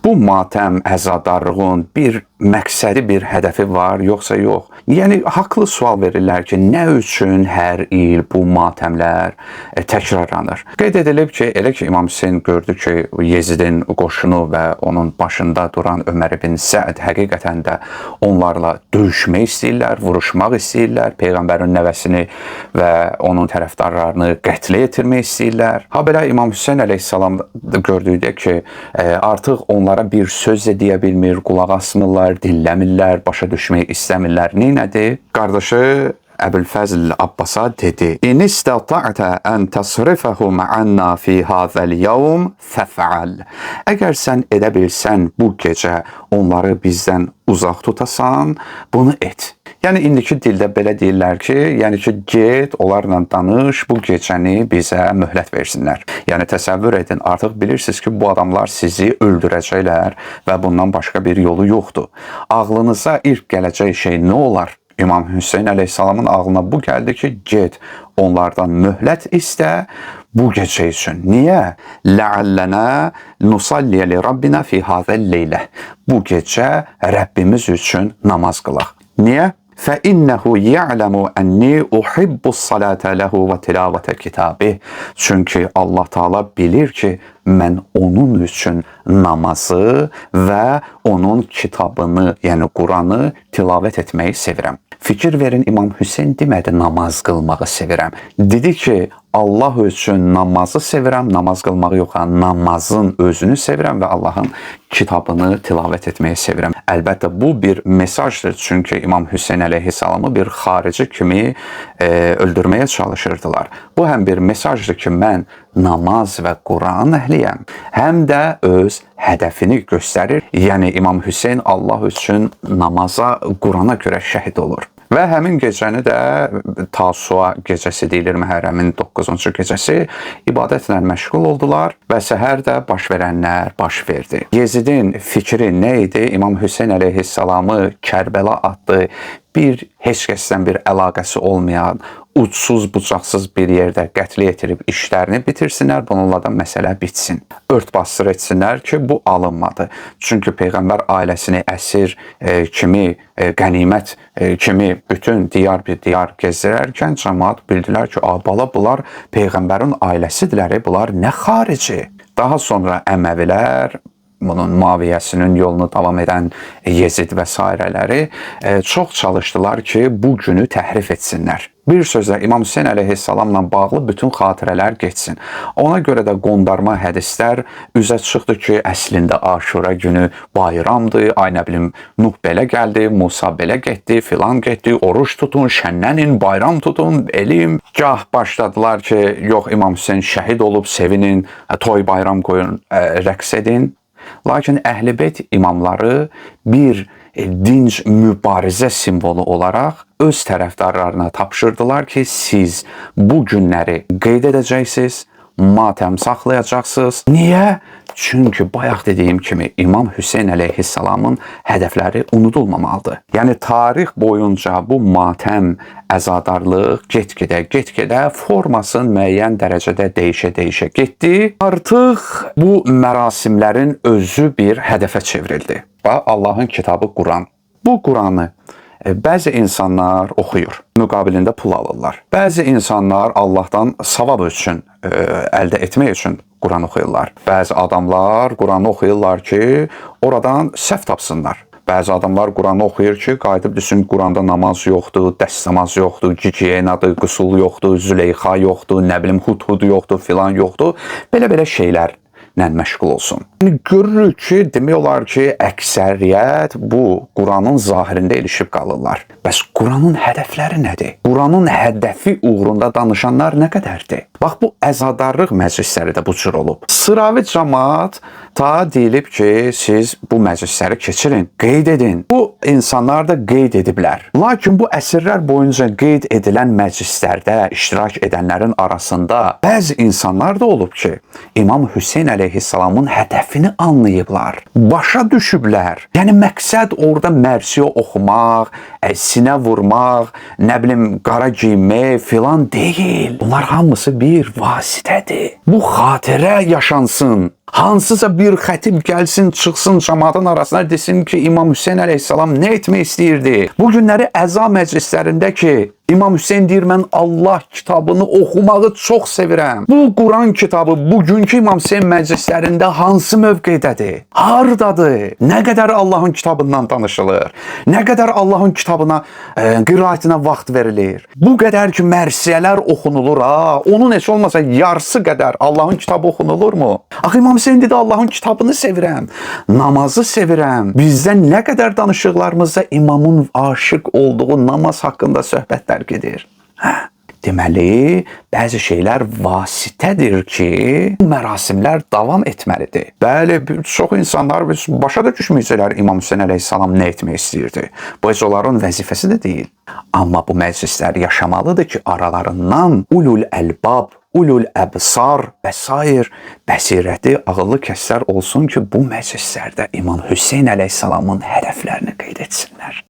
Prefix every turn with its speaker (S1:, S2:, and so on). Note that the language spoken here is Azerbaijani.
S1: bu matəm, əzadarlığın bir məqsədi, bir hədəfi var, yoxsa yox? Yəni, haqlı sual verirlər ki, nə üçün hər il bu matəmlər təkrarlanır? Qeyd edilib ki, elə ki, İmam Hüseyn gördü ki, Yezidin qoşunu və onun başında duran Ömər ibn Səd həqiqətən də onlarla döyüşmək istəyirlər, vuruşmaq istəyirlər, Peyğəmbərin nəvəsini və onun tərəfdarlarını qətlə yetirmək istəyirlər. Ha belə İmam Hüseyn əleyhissalam gördükdə ki, artıq onlara bir söz də deyə bilmir, qulaq asmırlar, dinləmirlər, başa düşmək istəmirlər. Neynədi? Qardaşı Əbülfəzl Abbasa dedi: "İn istata'ta an tasrifahu ma'anna fi hazal yawm fa'al." Əgər sən edə bilsən bu gecə onları bizdən uzaq tutasan, bunu et. Yəni indiki dildə belə deyirlər ki, yəni ki, get, onlarla danış, bu gecəni bizə möhlət versinlər. Yəni təsəvvür edin, artıq bilirsiniz ki, bu adamlar sizi öldürəcəklər və bundan başqa bir yolu yoxdur. Ağlınıza ilk gələcək şey nə olar? İmam Hüseyn əleyhissalamın ağlına bu gəldi ki, get, onlardan möhlət istə bu gecə üçün. Niyə? Ləallənə nusalliyə li Rabbina fi hazəl leylə. Bu gecə Rəbbimiz üçün namaz qılaq. Niyə? فَإِنَّهُ يَعْلَمُ أَنِّي أُحِبُّ الصَّلَاةَ لَهُ وَتِلَاوَةَ كِتَابِهِ. Çünki Allah Taala bilir ki, mən onun üçün namazı və onun kitabını, yəni Quranı tilavət etməyi sevirəm. Fikir verin, İmam Hüseyn demədi namaz qılmağı sevirəm. Dedi ki, Allah üçün namazı sevirəm, namaz qılmağı yox, namazın özünü sevirəm və Allahın kitabını tilavət etməyi sevirəm. Əlbəttə bu bir mesajdır, çünki İmam Hüseyn əleyhissalamı bir xarici kimi öldürməyə çalışırdılar. Bu həm bir mesajdır ki, mən namaz və Quran əhliyəm, həm də öz hədəfini göstərir. Yəni İmam Hüseyn Allah üçün namaza, Qurana görə şəhid olur. Və həmin gecəni də Tasua gecəsi deyilir, Məhərrəmin 9-cu gecəsi ibadətlə məşğul oldular və səhər də baş verənlər baş verdi. Yezidin fikri nə idi? İmam Hüseyn əleyhissalamı Kərbəla adlı bir heç kəsdən bir əlaqəsi olmayan, ucsuz bucaqsız bir yerdə qətl yetirib işlərini bitirsinlər, bununla da məsələ bitsin. Örtbasdır etsinlər ki, bu alınmadı. Çünki Peyğəmbər ailəsini əsir kimi, qənimət kimi bütün diyar bir diyar gezdirərkən cəmaat bildilər ki, bala bunlar Peyğəmbərin ailəsidirlər, bunlar nə xarici. Daha sonra Əməvilər, bunun Muaviyyəsinin yolunu davam edən Yezid və sairələri çox çalışdılar ki, bu günü təhrif etsinlər. Bir sözlə İmam Hüseyn əleyhissalamla bağlı bütün xatirələr geçsin. Ona görə də qondarma hədislər üzə çıxdı ki, əslində Aşura günü bayramdır, ay nə bilim, Nuh belə gəldi, Musa belə getdi, filan getdi, oruç tutun, şənlənin, bayram tutun, elm. Gah başladılar ki, yox İmam Hüseyn şəhid olub, sevinin, toy bayram qoyun, rəqs edin. Lakin Əhl-i-Beyt imamları bir dinc mübarizə simvolu olaraq öz tərəfdarlarına tapşırdılar ki, siz bu günləri qeyd edəcəksiniz, matəm saxlayacaqsınız. Niyə? Çünki bayaq dediyim kimi İmam Hüseyn əleyhissalamın hədəfləri unudulmamalıdır. Yəni tarix boyunca bu matəm, əzadarlıq get-gedə formasın müəyyən dərəcədə dəyişə getdi. Artıq bu mərasimlərin özü bir hədəfə çevrildi. Və Allahın kitabı Quran. Bu Quranı bəzi insanlar oxuyur, müqabilində pul alırlar. Bəzi insanlar Allahdan savab üçün, əldə etmək üçün Quran oxuyurlar. Bəzi adamlar Quranı oxuyurlar ki, oradan səhv tapsınlar. Bəzi adamlar Quranı oxuyur ki, qayıdıb düşün, Quranda namaz yoxdur, dəst namaz yoxdur, gigiyenadır, qüsul yoxdur, Züleyxa yoxdur, nə bilim, hudhud yoxdur, filan yoxdur. Belə şeylərlə məşğul olsun. Görürük ki, demək olar ki, əksəriyyət bu Quranın zahirində ilişib qalırlar. Bəs Quranın hədəfləri nədir? Quranın hədəfi uğrunda danışanlar nə qədərdir? Bax, bu əzadarlıq məclisləri də bu cür olub. Sıravi cəmaat ta deyilib ki, siz bu məclisləri keçirin, qeyd edin. Bu insanlar da qeyd ediblər. Lakin bu əsrlər boyunca qeyd edilən məclislərdə iştirak edənlərin arasında bəzi insanlar da olub ki, İmam Hüseyn əleyhissalamın hədəfini anlayıblar, başa düşüblər. Yəni məqsəd orada mərsiyə oxumaq, sinə vurmaq, nə bilim, qara giyinmək filan deyil. Bunlar hamısı bir bir vasitədir. Bu xatirə yaşansın. Hansısa bir xətib gəlsin, çıxsın cəmaatın arasına desin ki, İmam Hüseyn əleyhissalam nə etmək istəyirdi? Bu günləri əza məclislərində ki, İmam Hüseyn deyir, mən Allah kitabını oxumağı çox sevirəm. Bu Quran kitabı bugünkü İmam Hüseyn məclislərində hansı mövqedədir? Hardadır? Nə qədər Allahın kitabından danışılır? Nə qədər Allahın kitabına, qiraətinə vaxt verilir? Bu qədər ki, mərsiyələr oxunulur, onun heç olmasa yarısı qədər Allahın kitabı oxunulurmu? Axı İmam Hüseyn dedi, Allahın kitabını sevirəm, namazı sevirəm. Bizdən nə qədər danışıqlarımızda imamın aşiq olduğu namaz haqqında söhbətlər gedir. Deməli, bəzi şeylər vasitədir ki, bu mərasimlər davam etməlidir. Bəli, çox insanlar başa da düşməyəcəklər İmam Hüseyn əleyhissalam nə etmək istəyirdi. Bu heç onların vəzifəsi də deyil. Amma bu məclislər yaşamalıdır ki, aralarından ulul əlbab, ulul əbsar və s. bəsirəti, ağıllı kəslər olsun ki, bu məclislərdə İmam Hüseyn əleyhissalamın hədəflərini qeyd etsinlər.